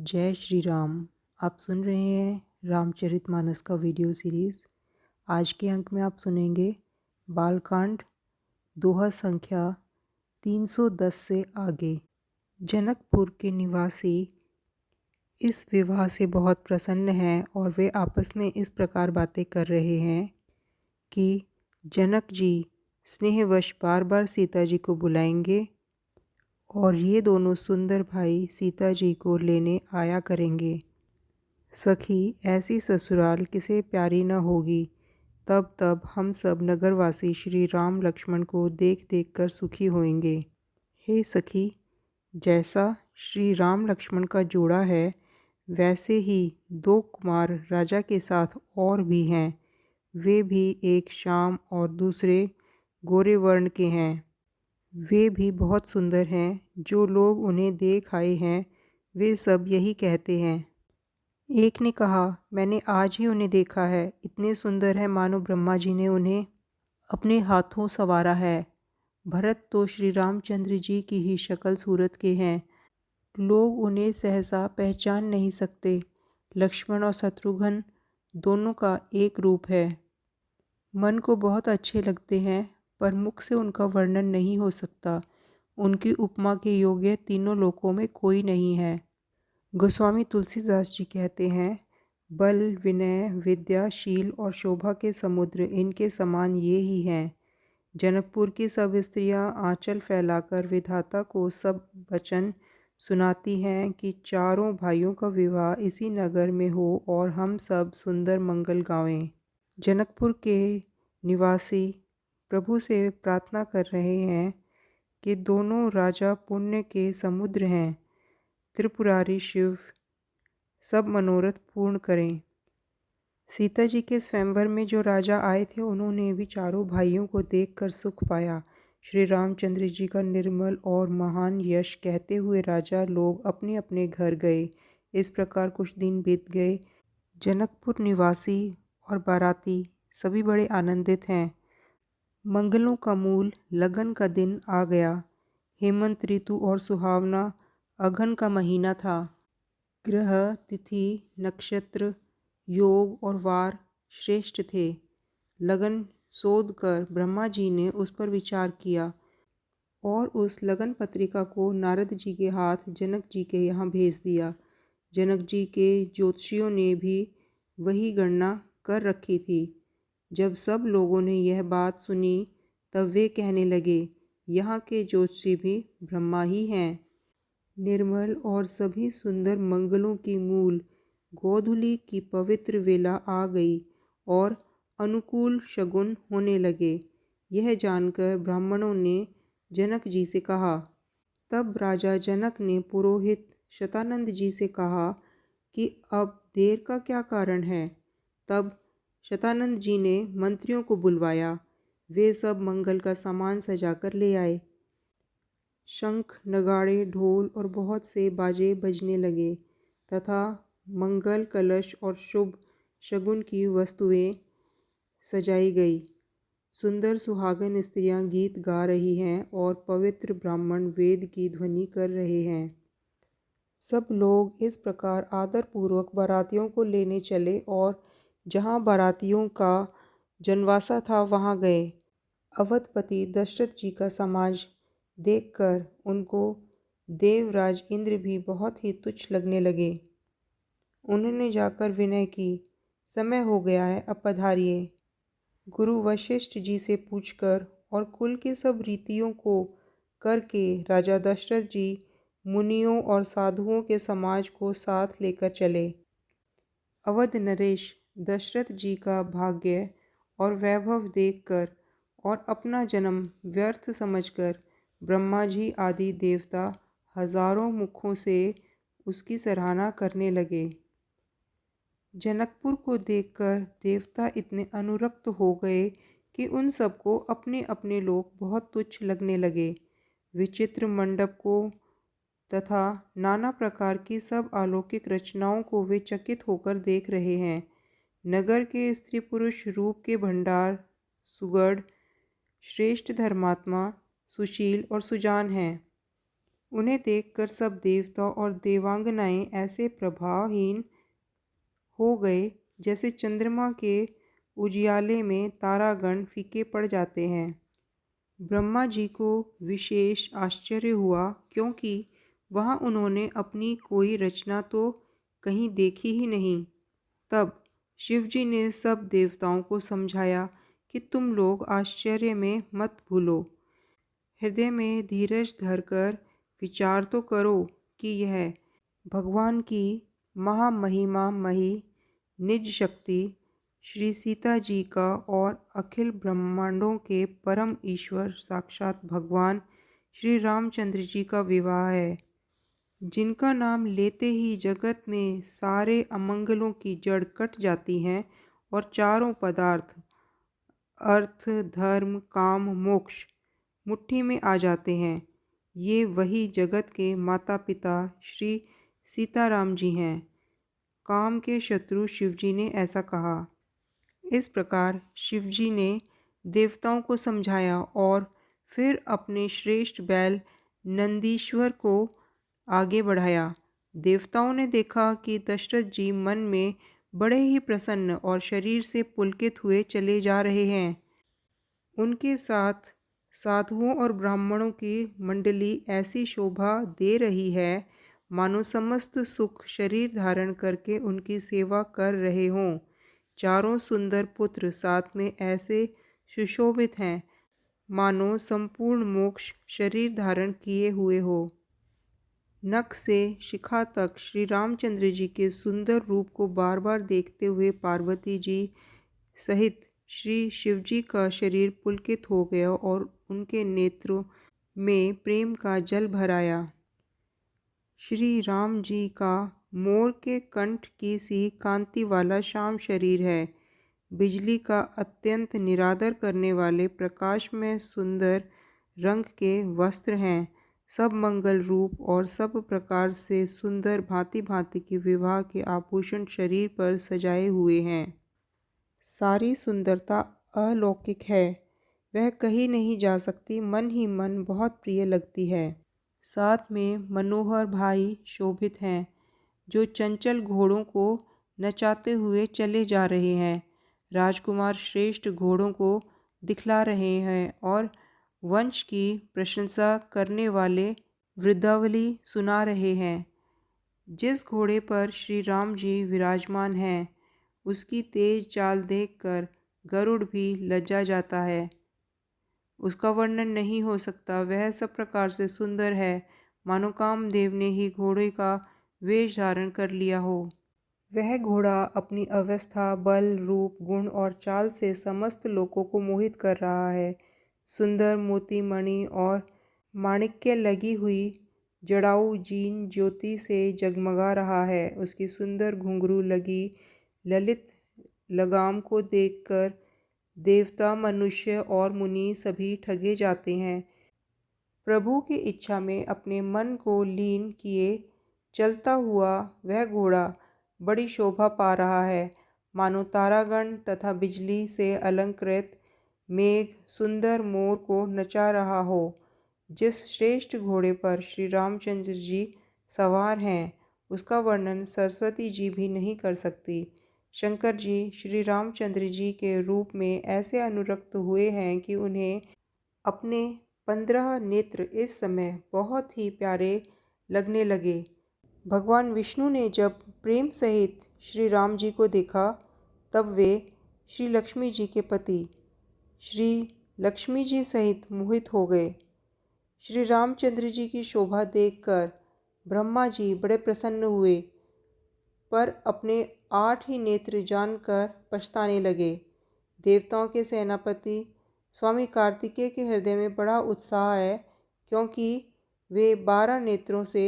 जय श्री राम। आप सुन रहे हैं रामचरितमानस का वीडियो सीरीज़। आज के अंक में आप सुनेंगे बालकांड दोहा संख्या 310 से आगे। जनकपुर के निवासी इस विवाह से बहुत प्रसन्न हैं और वे आपस में इस प्रकार बातें कर रहे हैं कि जनक जी स्नेहवश बार बार सीता जी को बुलाएंगे और ये दोनों सुंदर भाई सीता जी को लेने आया करेंगे। सखी ऐसी ससुराल किसे प्यारी न होगी। तब तब हम सब नगरवासी श्री राम लक्ष्मण को देख देख कर सुखी होंगे। हे सखी, जैसा श्री राम लक्ष्मण का जोड़ा है वैसे ही दो कुमार राजा के साथ और भी हैं। वे भी एक श्याम और दूसरे गोरे वर्ण के हैं। वे भी बहुत सुंदर हैं। जो लोग उन्हें देख आए हैं वे सब यही कहते हैं। एक ने कहा, मैंने आज ही उन्हें देखा है, इतने सुंदर है मानो ब्रह्मा जी ने उन्हें अपने हाथों संवारा है। भरत तो श्री रामचंद्र जी की ही शक्ल सूरत के हैं। लोग उन्हें सहसा पहचान नहीं सकते। लक्ष्मण और शत्रुघ्न दोनों का एक रूप है। मन को बहुत अच्छे लगते हैं पर मुख से उनका वर्णन नहीं हो सकता। उनकी उपमा के योग्य तीनों लोकों में कोई नहीं है। गोस्वामी तुलसीदास जी कहते हैं, बल विनय विद्या शील और शोभा के समुद्र इनके समान ये ही हैं। जनकपुर की सब स्त्रियां आंचल फैलाकर विधाता को सब वचन सुनाती हैं कि चारों भाइयों का विवाह इसी नगर में हो और हम सब सुंदर मंगल गावें। जनकपुर के निवासी प्रभु से प्रार्थना कर रहे हैं कि दोनों राजा पुण्य के समुद्र हैं। त्रिपुरारी शिव सब मनोरथ पूर्ण करें। सीता जी के स्वयंवर में जो राजा आए थे उन्होंने भी चारों भाइयों को देखकर सुख पाया। श्री रामचंद्र जी का निर्मल और महान यश कहते हुए राजा लोग अपने अपने घर गए। इस प्रकार कुछ दिन बीत गए। जनकपुर निवासी और बाराती सभी बड़े आनंदित हैं। मंगलों का मूल लगन का दिन आ गया। हेमंत ऋतु और सुहावना अघन का महीना था। ग्रह तिथि नक्षत्र योग और वार श्रेष्ठ थे। लगन शोध कर ब्रह्मा जी ने उस पर विचार किया और उस लगन पत्रिका को नारद जी के हाथ जनक जी के यहाँ भेज दिया। जनक जी के ज्योतिषियों ने भी वही गणना कर रखी थी। जब सब लोगों ने यह बात सुनी तब वे कहने लगे, यहाँ के ज्योतिषी भी ब्रह्मा ही हैं। निर्मल और सभी सुंदर मंगलों की मूल गोधूलि की पवित्र वेला आ गई और अनुकूल शगुन होने लगे। यह जानकर ब्राह्मणों ने जनक जी से कहा। तब राजा जनक ने पुरोहित शतानंद जी से कहा कि अब देर का क्या कारण है। तब शतानंद जी ने मंत्रियों को बुलवाया। वे सब मंगल का सामान सजाकर ले आए। शंख नगाड़े ढोल और बहुत से बाजे बजने लगे तथा मंगल कलश और शुभ शगुन की वस्तुएं सजाई गई। सुंदर सुहागन स्त्रियां गीत गा रही हैं और पवित्र ब्राह्मण वेद की ध्वनि कर रहे हैं। सब लोग इस प्रकार आदरपूर्वक बारातियों को लेने चले और जहाँ बारातियों का जनवासा था वहाँ गए। अवधपति दशरथ जी का समाज देखकर उनको देवराज इंद्र भी बहुत ही तुच्छ लगने लगे। उन्होंने जाकर विनय की, समय हो गया है, अब पधारिए। गुरु वशिष्ठ जी से पूछकर और कुल की सब रीतियों को करके राजा दशरथ जी मुनियों और साधुओं के समाज को साथ लेकर चले। अवध नरेश दशरथ जी का भाग्य और वैभव देखकर और अपना जन्म व्यर्थ समझकर ब्रह्मा जी आदि देवता हजारों मुखों से उसकी सराहना करने लगे। जनकपुर को देखकर देवता इतने अनुरक्त हो गए कि उन सबको अपने अपने लोग बहुत तुच्छ लगने लगे। विचित्र मंडप को तथा नाना प्रकार की सब अलौकिक रचनाओं को वे चकित होकर देख रहे हैं। नगर के स्त्री पुरुष रूप के भंडार सुगढ़ श्रेष्ठ धर्मात्मा सुशील और सुजान हैं। उन्हें देखकर सब देवता और देवांगनाएं ऐसे प्रभावहीन हो गए जैसे चंद्रमा के उजियाले में तारागण फीके पड़ जाते हैं। ब्रह्मा जी को विशेष आश्चर्य हुआ, क्योंकि वहाँ उन्होंने अपनी कोई रचना तो कहीं देखी ही नहीं। तब शिव जी ने सब देवताओं को समझाया कि तुम लोग आश्चर्य में मत भूलो, हृदय में धीरज धरकर विचार तो करो कि यह भगवान की महामहिमा मही निज शक्ति श्री सीता जी का और अखिल ब्रह्मांडों के परम ईश्वर साक्षात भगवान श्री रामचंद्र जी का विवाह है, जिनका नाम लेते ही जगत में सारे अमंगलों की जड़ कट जाती हैं और चारों पदार्थ अर्थ धर्म काम मोक्ष मुट्ठी में आ जाते हैं। ये वही जगत के माता पिता श्री सीताराम जी हैं। काम के शत्रु शिवजी ने ऐसा कहा। इस प्रकार शिवजी ने देवताओं को समझाया और फिर अपने श्रेष्ठ बैल नंदीश्वर को आगे बढ़ाया। देवताओं ने देखा कि दशरथ जी मन में बड़े ही प्रसन्न और शरीर से पुलकित हुए चले जा रहे हैं। उनके साथ साधुओं और ब्राह्मणों की मंडली ऐसी शोभा दे रही है मानो समस्त सुख शरीर धारण करके उनकी सेवा कर रहे हों। चारों सुंदर पुत्र साथ में ऐसे सुशोभित हैं मानो संपूर्ण मोक्ष शरीर धारण किए हुए हो। नख से शिखा तक श्री रामचंद्र जी के सुंदर रूप को बार बार देखते हुए पार्वती जी सहित श्री शिवजी का शरीर पुलकित हो गया और उनके नेत्रों में प्रेम का जल भराया। श्री राम जी का मोर के कंठ की सी कांति वाला श्याम शरीर है। बिजली का अत्यंत निरादर करने वाले प्रकाश में सुंदर रंग के वस्त्र हैं। सब मंगल रूप और सब प्रकार से सुंदर भांति भांति के विवाह के आभूषण शरीर पर सजाए हुए हैं। सारी सुंदरता अलौकिक है, वह कहीं नहीं जा सकती, मन ही मन बहुत प्रिय लगती है। साथ में मनोहर भाई शोभित हैं, जो चंचल घोड़ों को नचाते हुए चले जा रहे हैं। राजकुमार श्रेष्ठ घोड़ों को दिखला रहे हैं और वंश की प्रशंसा करने वाले वृद्धावली सुना रहे हैं। जिस घोड़े पर श्री राम जी विराजमान हैं, उसकी तेज चाल देखकर गरुड़ भी लज्जा जाता है। उसका वर्णन नहीं हो सकता, वह सब प्रकार से सुंदर है मानो कामदेव ने ही घोड़े का वेश धारण कर लिया हो। वह घोड़ा अपनी अवस्था, बल, रूप, गुण और चाल से समस्त लोगों को मोहित कर रहा है। सुंदर मोती मणि और माणिक्य लगी हुई जड़ाऊ जीन ज्योति से जगमगा रहा है। उसकी सुंदर घुंघरू लगी ललित लगाम को देखकर देवता, मनुष्य और मुनि सभी ठगे जाते हैं। प्रभु की इच्छा में अपने मन को लीन किए चलता हुआ वह घोड़ा बड़ी शोभा पा रहा है, मानो तारागण तथा बिजली से अलंकृत मेघ सुंदर मोर को नचा रहा हो। जिस श्रेष्ठ घोड़े पर श्री रामचंद्र जी सवार हैं, उसका वर्णन सरस्वती जी भी नहीं कर सकती। शंकर जी श्री रामचंद्र जी के रूप में ऐसे अनुरक्त हुए हैं कि उन्हें अपने 15 नेत्र इस समय बहुत ही प्यारे लगने लगे। भगवान विष्णु ने जब प्रेम सहित श्री राम जी को देखा, तब वे श्री लक्ष्मी जी के पति श्री लक्ष्मी जी सहित मोहित हो गए। श्री रामचंद्र जी की शोभा देखकर ब्रह्मा जी बड़े प्रसन्न हुए, पर अपने 8 ही नेत्र जानकर पछताने लगे। देवताओं के सेनापति स्वामी कार्तिकेय के हृदय में बड़ा उत्साह है, क्योंकि वे 12 नेत्रों से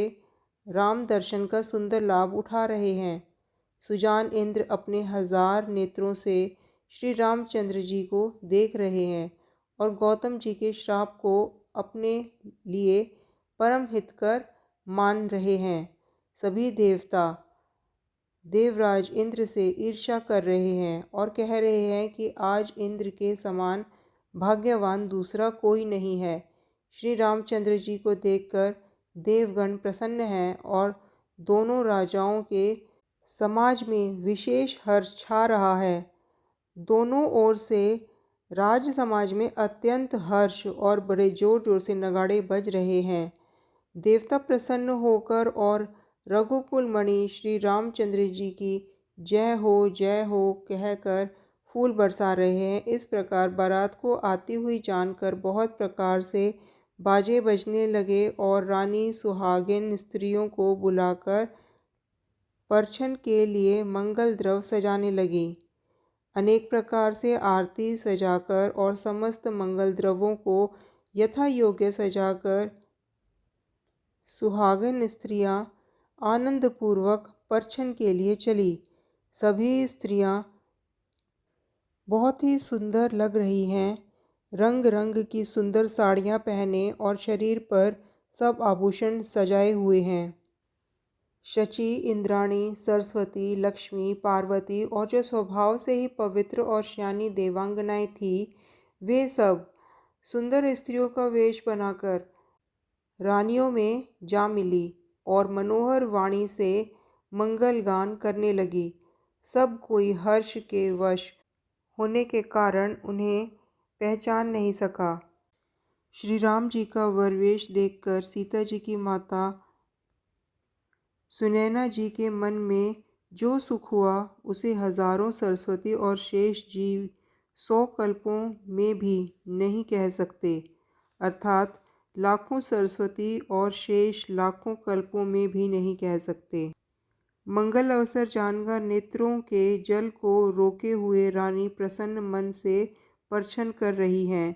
राम दर्शन का सुंदर लाभ उठा रहे हैं। सुजान इंद्र अपने 1000 नेत्रों से श्री रामचंद्र जी को देख रहे हैं और गौतम जी के श्राप को अपने लिए परम हितकर मान रहे हैं। सभी देवता देवराज इंद्र से ईर्ष्या कर रहे हैं और कह रहे हैं कि आज इंद्र के समान भाग्यवान दूसरा कोई नहीं है। श्री रामचंद्र जी को देखकर देवगण प्रसन्न हैं और दोनों राजाओं के समाज में विशेष हर्ष छा रहा है। दोनों ओर से राज समाज में अत्यंत हर्ष और बड़े जोर जोर से नगाड़े बज रहे हैं। देवता प्रसन्न होकर और रघुकुल मणि श्री रामचंद्र जी की जय हो कहकर फूल बरसा रहे हैं। इस प्रकार बारात को आती हुई जानकर बहुत प्रकार से बाजे बजने लगे और रानी सुहागिन स्त्रियों को बुलाकर परछन के लिए मंगल द्रव्य सजाने लगी। अनेक प्रकार से आरती सजाकर और समस्त मंगल द्रव्यों को यथा योग्य सजाकर सुहागिन स्त्रियां आनंदपूर्वक परछन के लिए चली। सभी स्त्रियां बहुत ही सुंदर लग रही हैं। रंग रंग की सुंदर साड़ियां पहने और शरीर पर सब आभूषण सजाए हुए हैं। शची, इंद्राणी, सरस्वती, लक्ष्मी, पार्वती और जो स्वभाव से ही पवित्र और श्यानी देवांगनाएं थी, वे सब सुंदर स्त्रियों का वेश बनाकर रानियों में जा मिली और मनोहर वाणी से मंगल गान करने लगी। सब कोई हर्ष के वश होने के कारण उन्हें पहचान नहीं सका। श्री राम जी का वरवेश देखकर सीता जी की माता सुनैना जी के मन में जो सुख हुआ उसे हजारों सरस्वती और शेष जीव 100 कल्पों में भी नहीं कह सकते, अर्थात लाखों सरस्वती और शेष लाखों कल्पों में भी नहीं कह सकते। मंगल अवसर जानकर नेत्रों के जल को रोके हुए रानी प्रसन्न मन से परछन कर रही हैं।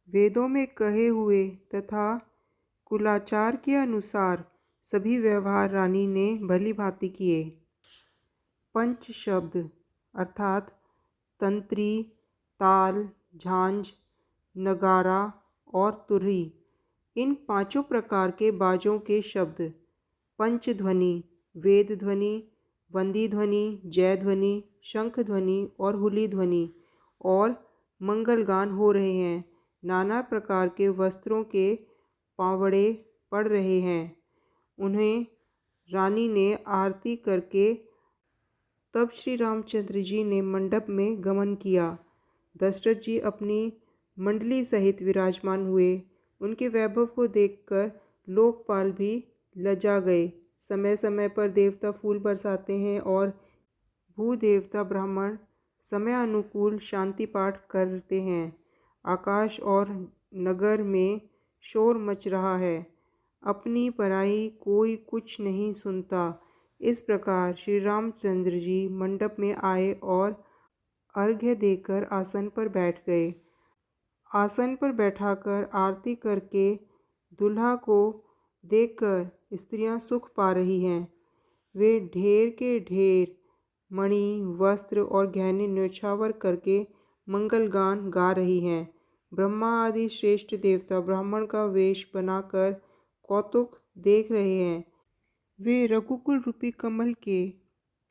वेदों में कहे हुए तथा कुलाचार के अनुसार सभी व्यवहार रानी ने भली भांति किए। पंच शब्द अर्थात तंत्री, ताल, झांझ, नगारा और तुरही, इन पांचों प्रकार के बाजों के शब्द पंचध्वनि, वेद ध्वनि, वंदी ध्वनि, जय ध्वनि, शंख ध्वनि और हुली ध्वनि और मंगलगान हो रहे हैं। नाना प्रकार के वस्त्रों के पावड़े पड़ रहे हैं। उन्हें रानी ने आरती करके तब श्री रामचंद्र जी ने मंडप में गमन किया। दशरथ जी अपनी मंडली सहित विराजमान हुए। उनके वैभव को देखकर लोकपाल भी लजा गए। समय समय पर देवता फूल बरसाते हैं और भूदेवता ब्राह्मण समय अनुकूल शांति पाठ करते हैं। आकाश और नगर में शोर मच रहा है। अपनी पराई कोई कुछ नहीं सुनता। इस प्रकार श्री रामचंद्र जी मंडप में आए और अर्घ्य देकर आसन पर बैठ गए। आसन पर बैठाकर आरती करके दूल्हा को देखकर स्त्रियां सुख पा रही हैं। वे ढेर के ढेर मणि, वस्त्र और गहने न्योछावर करके मंगल गान गा रही हैं। ब्रह्मा आदि श्रेष्ठ देवता ब्राह्मण का वेश बनाकर कौतुक देख रहे हैं। वे रघुकुल रूपी कमल के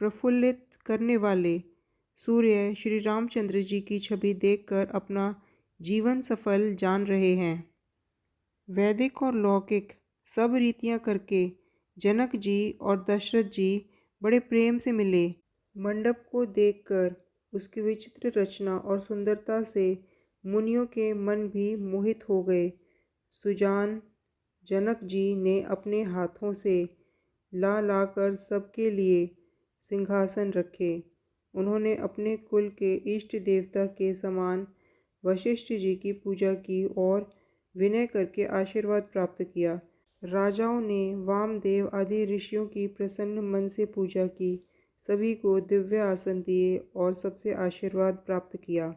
प्रफुल्लित करने वाले सूर्य श्री रामचंद्र जी की छवि देखकर अपना जीवन सफल जान रहे हैं। वैदिक और लौकिक सब रीतियां करके जनक जी और दशरथ जी बड़े प्रेम से मिले। मंडप को देखकर उसकी विचित्र रचना और सुंदरता से मुनियों के मन भी मोहित हो गए। सुजान जनक जी ने अपने हाथों से ला लाकर सबके लिए सिंहासन रखे। उन्होंने अपने कुल के इष्ट देवता के समान वशिष्ठ जी की पूजा की और विनय करके आशीर्वाद प्राप्त किया। राजाओं ने वामदेव आदि ऋषियों की प्रसन्न मन से पूजा की, सभी को दिव्य आसन दिए और सबसे आशीर्वाद प्राप्त किया।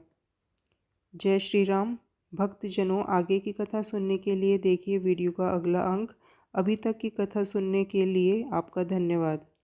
जय श्री राम। भक्तजनों, आगे की कथा सुनने के लिए देखिए वीडियो का अगला अंक। अभी तक की कथा सुनने के लिए आपका धन्यवाद।